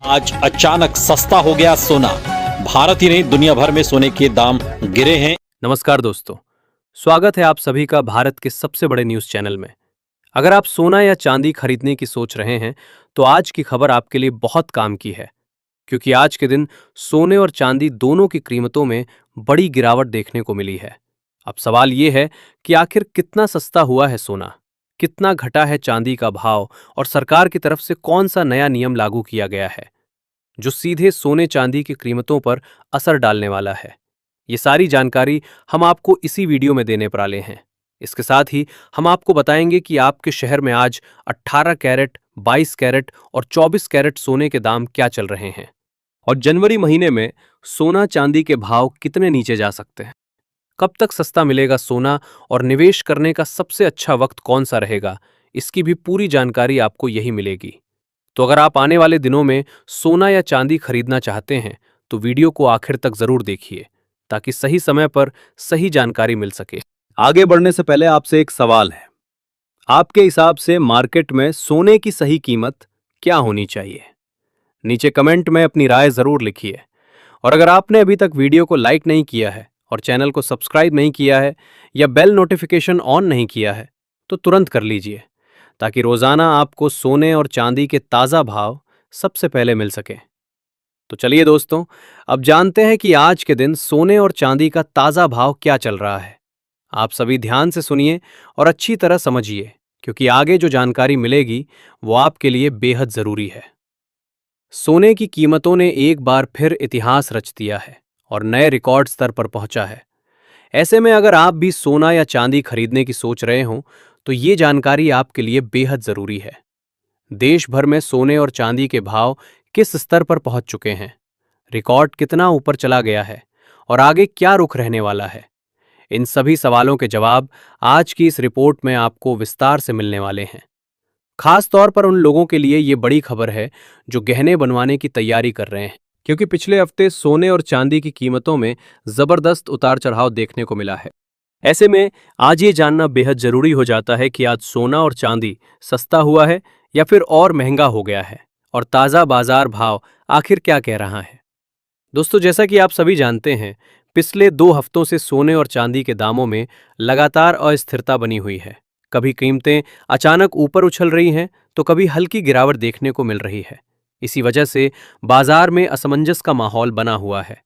आज अचानक सस्ता हो गया सोना। भारत ही नहीं दुनिया भर में सोने के दाम गिरे हैं। नमस्कार दोस्तों, स्वागत है आप सभी का भारत के सबसे बड़े न्यूज चैनल में। अगर आप सोना या चांदी खरीदने की सोच रहे हैं तो आज की खबर आपके लिए बहुत काम की है, क्योंकि आज के दिन सोने और चांदी दोनों की कीमतों में बड़ी गिरावट देखने को मिली है। अब सवाल ये है कि आखिर कितना सस्ता हुआ है सोना, कितना घटा है चांदी का भाव और सरकार की तरफ से कौन सा नया नियम लागू किया गया है जो सीधे सोने चांदी की कीमतों पर असर डालने वाला है। ये सारी जानकारी हम आपको इसी वीडियो में देने वाले हैं। इसके साथ ही हम आपको बताएंगे कि आपके शहर में आज 18 कैरेट, 22 कैरेट और 24 कैरेट सोने के दाम क्या चल रहे हैं और जनवरी महीने में सोना चांदी के भाव कितने नीचे जा सकते हैं। कब तक सस्ता मिलेगा सोना और निवेश करने का सबसे अच्छा वक्त कौन सा रहेगा, इसकी भी पूरी जानकारी आपको यही मिलेगी। तो अगर आप आने वाले दिनों में सोना या चांदी खरीदना चाहते हैं तो वीडियो को आखिर तक जरूर देखिए, ताकि सही समय पर सही जानकारी मिल सके। आगे बढ़ने से पहले आपसे एक सवाल है, आपके हिसाब से मार्केट में सोने की सही कीमत क्या होनी चाहिए? नीचे कमेंट में अपनी राय जरूर लिखिए। और अगर आपने अभी तक वीडियो को लाइक नहीं किया है और चैनल को सब्सक्राइब नहीं किया है या बेल नोटिफिकेशन ऑन नहीं किया है तो तुरंत कर लीजिए, ताकि रोजाना आपको सोने और चांदी के ताजा भाव सबसे पहले मिल सके। तो चलिए दोस्तों, अब जानते हैं कि आज के दिन सोने और चांदी का ताजा भाव क्या चल रहा है। आप सभी ध्यान से सुनिए और अच्छी तरह समझिए, क्योंकि आगे जो जानकारी मिलेगी वो आपके लिए बेहद जरूरी है। सोने की कीमतों ने एक बार फिर इतिहास रच दिया है और नए रिकॉर्ड स्तर पर पहुंचा है। ऐसे में अगर आप भी सोना या चांदी खरीदने की सोच रहे हो तो ये जानकारी आपके लिए बेहद जरूरी है। देश भर में सोने और चांदी के भाव किस स्तर पर पहुंच चुके हैं, रिकॉर्ड कितना ऊपर चला गया है और आगे क्या रुख रहने वाला है, इन सभी सवालों के जवाब आज की इस रिपोर्ट में आपको विस्तार से मिलने वाले हैं। खास तौर पर उन लोगों के लिए ये बड़ी खबर है जो गहने बनवाने की तैयारी कर रहे हैं, क्योंकि पिछले हफ्ते सोने और चांदी की कीमतों में जबरदस्त उतार चढ़ाव देखने को मिला है। ऐसे में आज ये जानना बेहद जरूरी हो जाता है कि आज सोना और चांदी सस्ता हुआ है या फिर और महंगा हो गया है, और ताज़ा बाजार भाव आखिर क्या कह रहा है। दोस्तों, जैसा कि आप सभी जानते हैं, पिछले 2 हफ्तों से सोने और चांदी के दामों में लगातार अस्थिरता बनी हुई है। कभी कीमतें अचानक ऊपर उछल रही हैं तो कभी हल्की गिरावट देखने को मिल रही है। इसी वजह से बाजार में असमंजस का माहौल बना हुआ है।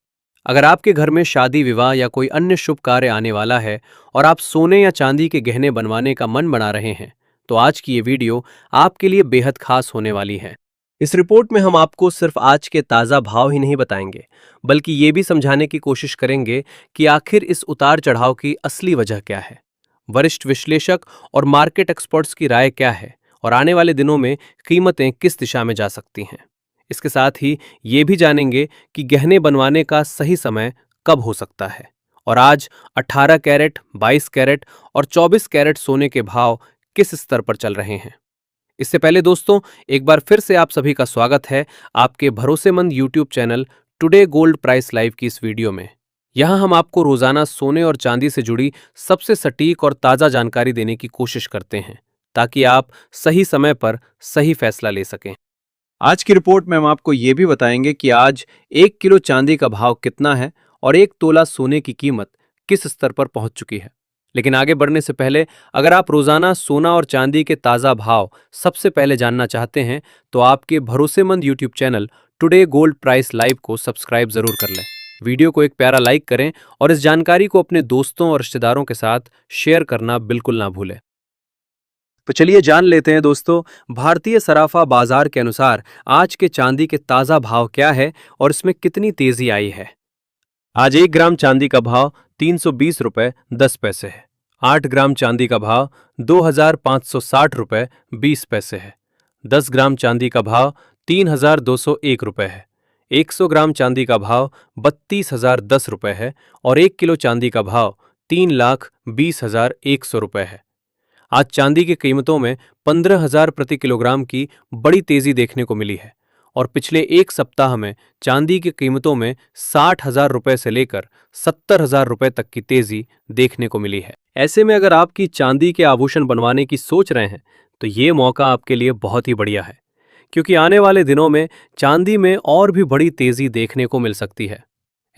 अगर आपके घर में शादी, विवाह या कोई अन्य शुभ कार्य आने वाला है और आप सोने या चांदी के गहने बनवाने का मन बना रहे हैं तो आज की ये वीडियो आपके लिए बेहद खास होने वाली है। इस रिपोर्ट में हम आपको सिर्फ आज के ताज़ा भाव ही नहीं बताएंगे, बल्कि ये भी समझाने की कोशिश करेंगे कि आखिर इस उतार चढ़ाव की असली वजह क्या है, वरिष्ठ विश्लेषक और मार्केट एक्सपर्ट्स की राय क्या है और आने वाले दिनों में कीमतें किस दिशा में जा सकती हैं। इसके साथ ही ये भी जानेंगे कि गहने बनवाने का सही समय कब हो सकता है और आज 18 कैरेट, 22 कैरेट और 24 कैरेट सोने के भाव किस स्तर पर चल रहे हैं। इससे पहले दोस्तों, एक बार फिर से आप सभी का स्वागत है आपके भरोसेमंद YouTube channel today gold price live की इस वीडियो में। यहाँ हम आपको रोजाना सोने और चांदी से जुड़ी सबसे सटीक और ताज़ा जानकारी देने की कोशिश करते हैं, ताकि आप सही समय पर सही फैसला ले सकें। आज की रिपोर्ट में हम आपको ये भी बताएंगे कि आज 1 किलो चांदी का भाव कितना है और 1 तोला सोने की कीमत किस स्तर पर पहुंच चुकी है। लेकिन आगे बढ़ने से पहले, अगर आप रोजाना सोना और चांदी के ताज़ा भाव सबसे पहले जानना चाहते हैं तो आपके भरोसेमंद YouTube channel today gold price live को सब्सक्राइब जरूर कर लें। वीडियो को एक प्यारा लाइक करें और इस जानकारी को अपने दोस्तों और रिश्तेदारों के साथ शेयर करना बिल्कुल ना भूलें। तो चलिए जान लेते हैं दोस्तों, भारतीय सराफा बाजार के अनुसार आज के चांदी के ताज़ा भाव क्या है और इसमें कितनी तेजी आई है। आज 1 ग्राम चांदी का भाव 320 रुपये 10 पैसे है। 8 ग्राम चांदी का भाव 2560 रुपये 20 पैसे है। 10 ग्राम चांदी का भाव 3201 रुपये है। 100 ग्राम चांदी का भाव 32,010 रुपये है और 1 किलो चांदी का भाव 3,20,100 रुपये है। आज चांदी की कीमतों में 15,000 प्रति किलोग्राम की बड़ी तेजी देखने को मिली है और पिछले एक सप्ताह में चांदी की कीमतों में 60,000 रुपये से लेकर 70,000 रुपये तक की तेजी देखने को मिली है। ऐसे में अगर आपकी चांदी के आभूषण बनवाने की सोच रहे हैं तो ये मौका आपके लिए बहुत ही बढ़िया है, क्योंकि आने वाले दिनों में चांदी में और भी बड़ी तेजी देखने को मिल सकती है।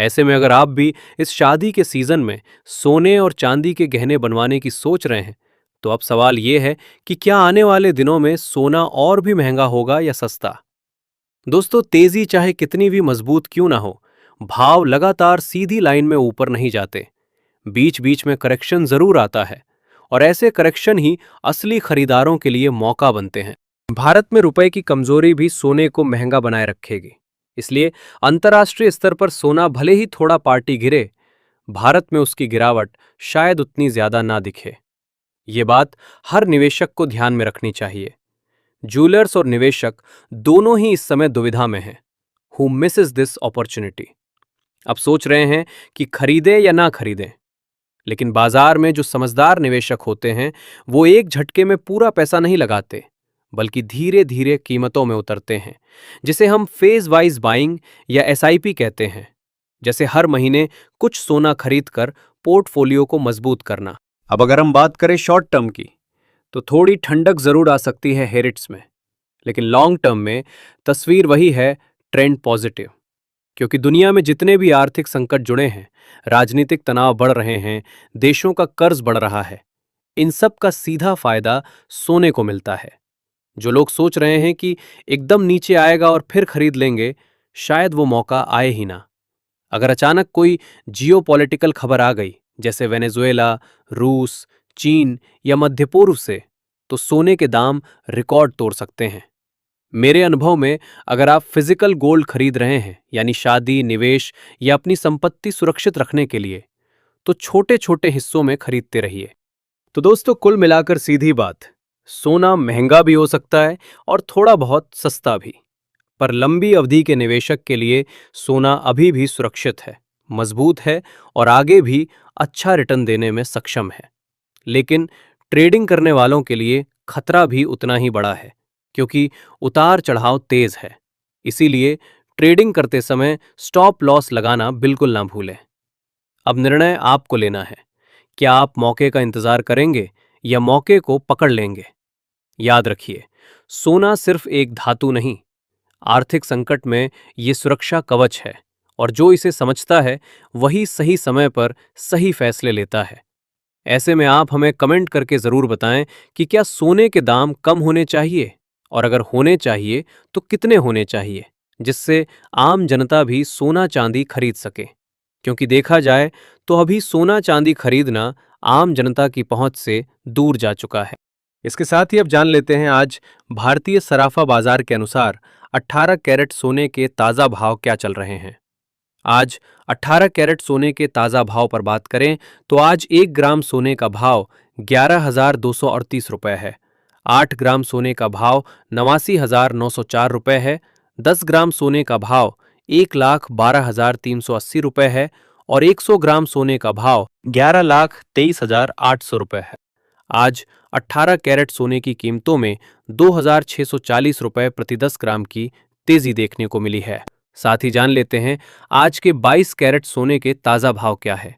ऐसे में अगर आप भी इस शादी के सीजन में सोने और चांदी के गहने बनवाने की सोच रहे हैं, तो अब सवाल यह है कि क्या आने वाले दिनों में सोना और भी महंगा होगा या सस्ता। दोस्तों, तेजी चाहे कितनी भी मजबूत क्यों ना हो, भाव लगातार सीधी लाइन में ऊपर नहीं जाते। बीच बीच में करेक्शन जरूर आता है, और ऐसे करेक्शन ही असली खरीदारों के लिए मौका बनते हैं। भारत में रुपए की कमजोरी भी सोने को महंगा बनाए रखेगी। इसलिए अंतर्राष्ट्रीय स्तर पर सोना भले ही थोड़ा पार्टी गिरे, भारत में उसकी गिरावट शायद उतनी ज्यादा ना दिखे। ये बात हर निवेशक को ध्यान में रखनी चाहिए। ज्वेलर्स और निवेशक दोनों ही इस समय दुविधा में हैं। Who Mrs this opportunity. अब सोच रहे हैं कि खरीदें या ना खरीदें, लेकिन बाजार में जो समझदार निवेशक होते हैं वो एक झटके में पूरा पैसा नहीं लगाते, बल्कि धीरे धीरे कीमतों में उतरते हैं, जिसे हम फेज वाइज बाइंग या एसआईपी कहते हैं। जैसे हर महीने कुछ सोना खरीदकर पोर्टफोलियो को मजबूत करना। अब अगर हम बात करें शॉर्ट टर्म की, तो थोड़ी ठंडक जरूर आ सकती है हेरिट्स में, लेकिन लॉन्ग टर्म में तस्वीर वही है, ट्रेंड पॉजिटिव। क्योंकि दुनिया में जितने भी आर्थिक संकट जुड़े हैं, राजनीतिक तनाव बढ़ रहे हैं, देशों का कर्ज बढ़ रहा है, इन सब का सीधा फायदा सोने को मिलता है। जो लोग सोच रहे हैं कि एकदम नीचे आएगा और फिर खरीद लेंगे, शायद वो मौका आए ही ना। अगर अचानक कोई जियोपॉलिटिकल खबर आ गई, जैसे वेनेजुएला, रूस, चीन या मध्य पूर्व से, तो सोने के दाम रिकॉर्ड तोड़ सकते हैं। मेरे अनुभव में अगर आप फिजिकल गोल्ड खरीद रहे हैं, यानी शादी, निवेश या अपनी संपत्ति सुरक्षित रखने के लिए, तो छोटे छोटे हिस्सों में खरीदते रहिए। तो दोस्तों, कुल मिलाकर सीधी बात, सोना महंगा भी हो सकता है और थोड़ा बहुत सस्ता भी, पर लंबी अवधि के निवेशक के लिए सोना अभी भी सुरक्षित है, मजबूत है और आगे भी अच्छा रिटर्न देने में सक्षम है। लेकिन ट्रेडिंग करने वालों के लिए खतरा भी उतना ही बड़ा है, क्योंकि उतार चढ़ाव तेज है। इसीलिए ट्रेडिंग करते समय स्टॉप लॉस लगाना बिल्कुल ना भूलें। अब निर्णय आपको लेना है, क्या आप मौके का इंतजार करेंगे या मौके को पकड़ लेंगे। याद रखिए, सोना सिर्फ एक धातु नहीं, आर्थिक संकट में ये सुरक्षा कवच है, और जो इसे समझता है वही सही समय पर सही फैसले लेता है। ऐसे में आप हमें कमेंट करके जरूर बताएं कि क्या सोने के दाम कम होने चाहिए, और अगर होने चाहिए तो कितने होने चाहिए, जिससे आम जनता भी सोना चांदी खरीद सके। क्योंकि देखा जाए तो अभी सोना चांदी खरीदना आम जनता की पहुंच से दूर जा चुका है। इसके साथ ही अब जान लेते हैं आज भारतीय सराफा बाजार के अनुसार 18 कैरेट सोने के ताजा भाव क्या चल रहे हैं। आज 18 कैरेट सोने के ताजा भाव पर बात करें तो आज 1 ग्राम सोने का भाव 11,238 रुपए है। 8 ग्राम सोने का भाव 89,904 रुपए है। 10 ग्राम सोने का भाव 1,12,380 रुपए है और 100 ग्राम सोने का भाव 11,23,800 रुपए है। आज 18 कैरेट सोने की कीमतों में 2,640 रुपए प्रति 10 ग्राम की तेजी देखने को मिली है। साथ ही जान लेते हैं आज के 22 कैरेट सोने के ताजा भाव क्या है।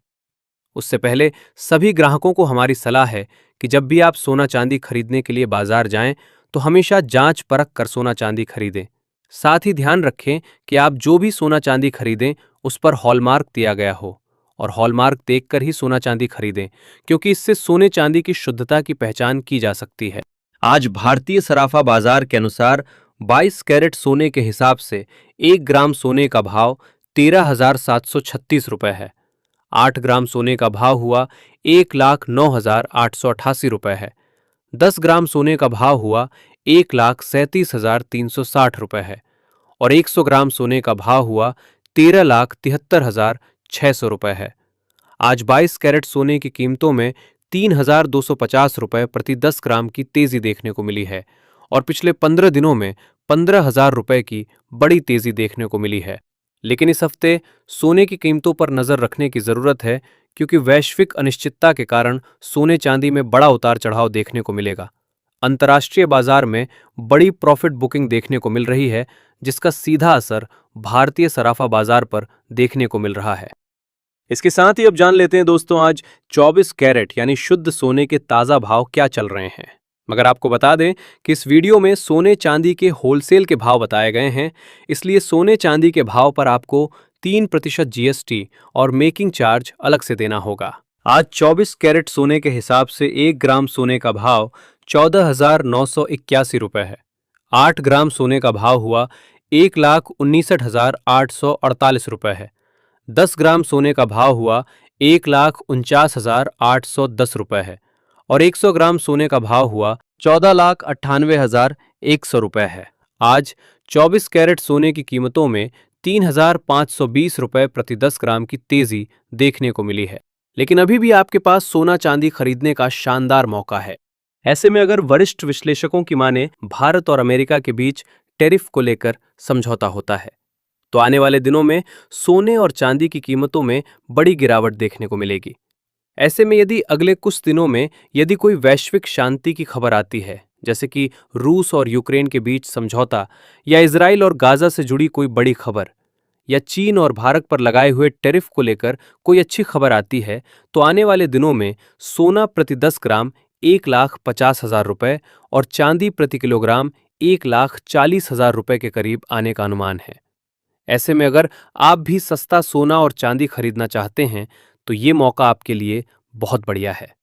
उससे पहले सभी ग्राहकों को हमारी सलाह है कि जब भी आप सोना चांदी खरीदने के लिए बाजार जाएं तो हमेशा जांच परख कर सोना चांदी खरीदें। साथ ही ध्यान रखें कि आप जो भी सोना चांदी खरीदें उस पर हॉलमार्क दिया गया हो, और हॉलमार्क देखकर ही सोना चांदी खरीदें, क्योंकि इससे सोने चांदी की शुद्धता की पहचान की जा सकती है। आज भारतीय सराफा बाजार के अनुसार 22 कैरेट सोने के हिसाब से 1 ग्राम सोने का भाव 13,736 रुपए है। 8 ग्राम सोने का भाव हुआ 1,09,888 रुपए है। 10 ग्राम सोने का भाव हुआ 1,37,360 रुपए है और 100 ग्राम सोने का भाव हुआ 13,73,600 रुपए है। आज 22 कैरेट सोने की कीमतों में 3,250 रुपए प्रति 10 ग्राम की तेजी देखने को मिली है और पिछले 15 दिनों में 15,000 रुपए की बड़ी तेजी देखने को मिली है। लेकिन इस हफ्ते सोने की कीमतों पर नजर रखने की जरूरत है, क्योंकि वैश्विक अनिश्चितता के कारण सोने चांदी में बड़ा उतार चढ़ाव देखने को मिलेगा। अंतर्राष्ट्रीय बाजार में बड़ी प्रॉफिट बुकिंग देखने को मिल रही है, जिसका सीधा असर भारतीय सराफा बाजार पर देखने को मिल रहा है। इसके साथ ही अब जान लेते हैं दोस्तों आज 24 कैरेट यानी शुद्ध सोने के ताजा भाव क्या चल रहे हैं। मगर आपको बता दें कि इस वीडियो में सोने चांदी के होलसेल के भाव बताए गए हैं, इसलिए सोने चांदी के भाव पर आपको 3% जीएसटी और मेकिंग चार्ज अलग से देना होगा। आज 24 कैरेट सोने के हिसाब से 1 ग्राम सोने का भाव 14,981 रुपए है। 8 ग्राम सोने का भाव हुआ 1,69,848 रुपए है। 10 ग्राम सोने का भाव हुआ 1,49,810 रुपए है और 100 ग्राम सोने का भाव हुआ 14,98,100 रुपए है। आज 24 कैरेट सोने की कीमतों में 3,520 रुपए प्रति 10 ग्राम की तेजी देखने को मिली है। लेकिन अभी भी आपके पास सोना चांदी खरीदने का शानदार मौका है। ऐसे में अगर वरिष्ठ विश्लेषकों की माने भारत और अमेरिका के बीच टैरिफ को लेकर समझौता होता है तो आने वाले दिनों में सोने और चांदी की कीमतों में बड़ी गिरावट देखने को मिलेगी। ऐसे में यदि अगले कुछ दिनों में यदि कोई वैश्विक शांति की खबर आती है, जैसे कि रूस और यूक्रेन के बीच समझौता या इजराइल और गाजा से जुड़ी कोई बड़ी खबर या चीन और भारत पर लगाए हुए टैरिफ को लेकर कोई अच्छी खबर आती है, तो आने वाले दिनों में सोना प्रति 10 ग्राम 1,50,000 रुपए और चांदी प्रति किलोग्राम 1,40,000 रुपए के करीब आने का अनुमान है। ऐसे में अगर आप भी सस्ता सोना और चांदी खरीदना चाहते हैं तो ये मौका आपके लिए बहुत बढ़िया है।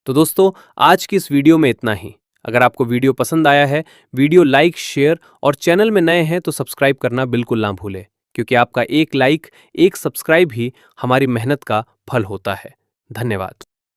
तो दोस्तों, आज की इस वीडियो में इतना ही। अगर आपको वीडियो पसंद आया है, वीडियो लाइक, शेयर और चैनल में नए हैं तो सब्सक्राइब करना बिल्कुल ना भूलें, क्योंकि आपका एक लाइक, एक सब्सक्राइब ही हमारी मेहनत का फल होता है। धन्यवाद।